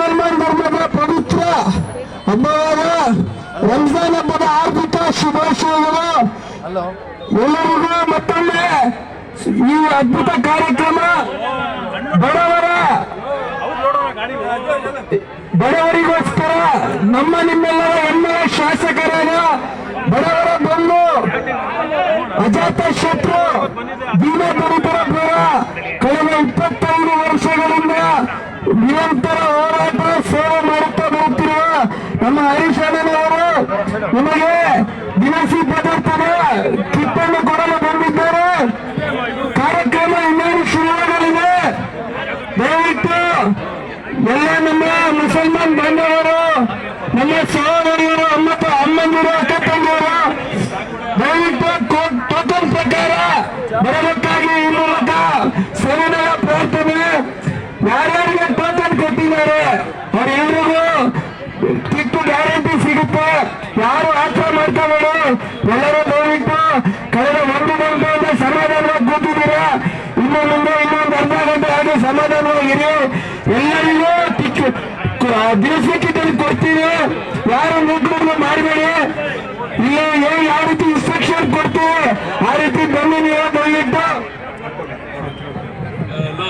ಮುಸಲ್ಮಾನ್ ಧರ್ಮದ ಪವಿತ್ರ ಹಬ್ಬವಾದ ರಂಜಾನ್ ಹಬ್ಬದ ಆರ್ಥಿಕ ಶುಭಾಶಯಗಳು ಎಲ್ಲರಿಗೂ. ಮತ್ತೊಮ್ಮೆ ಈ ಅದ್ಭುತ ಕಾರ್ಯಕ್ರಮ ಬಡವರಿಗೋಸ್ಕರ ನಮ್ಮ ನಿಮ್ಮೆಲ್ಲರ ಹೆಮ್ಮೆಯ ಶಾಸಕರಾದ ಬಡವರ ಬಂಧು ಅಜಾತ ಶತ್ರು ದೀನದಲಿತರ ಪರ ಕಳೆದ 25 ವರ್ಷಗಳಿಂದ ನಿರಂತರ ಹೋರಾಟ ಸೇವೆ ಮಾಡುತ್ತಾ ಬರುತ್ತಿರುವ ನಮ್ಮ ಹರೀಶಣ್ಣನವರು ನಿಮಗೆ ದಿನಸಿ ಪದಾರ್ಥದ ಕಿಟ್ಟನ್ನು ಕೊಡಲು ಬಂದಿದ್ದಾರೆ. ಕಾರ್ಯಕ್ರಮ ಇನ್ನೇನು ಶುರುವಾಗಲಿದೆ. ದಯವಿಟ್ಟು ಎಲ್ಲ ನಮ್ಮ ಮುಸಲ್ಮಾನ್ ಬಾಂಧವರು, ನಮ್ಮ ಸಹೋದರಿಯರು, ಅಮ್ಮಂದಿರು, ಅಕ್ಕ ತಂಗಿಯರು ದಯವಿಟ್ಟು ಟೋಕನ್ ಪ್ರಕಾರ ಬರಬೇಕಾಗಿ ಈ ಮೂಲಕ ಸವಿನಯ ಪ್ರಾರ್ಥನೆ. ಯಾರ್ಯಾರಿಗೆ ಟೋಕನ್ ಕೊಟ್ಟಿದ್ದಾರೆ ಅವರೆಲ್ಲರಿಗೂ ಕಿಟ್ಟು ಗ್ಯಾರಂಟಿ ಸಿಗುತ್ತೆ. ಯಾರು ಆಚರಣೆ ಮಾಡ್ಕೋಬೇಡಿ. ಎಲ್ಲರೂ ದಯವಿಟ್ಟು ಕಳೆದ 1 ಗಂಟೆಯಿಂದ ಸಮಾಧಾನವಾಗಿ ಕೂತಿದ್ದೀರಾ. ಇನ್ನು ಮುಂದೆ ಇನ್ನೊಂದು ಅರ್ಧ ಗಂಟೆ ಹಾಗೆ ಸಮಾಧಾನವಾಗಿರಿ. ಎಲ್ಲರಿಗೂ ದಿನಸಕ್ಕಿದ್ದಲ್ಲಿ ಕೊಡ್ತೀವಿ. ಯಾರು ನುಗ್ಗುಗಳು ಮಾಡಬೇಡಿ. ಇಲ್ಲಿ ಯಾವ ರೀತಿ ಇನ್ಸ್ಟ್ರಕ್ಷನ್ ಕೊಡ್ತೀವಿ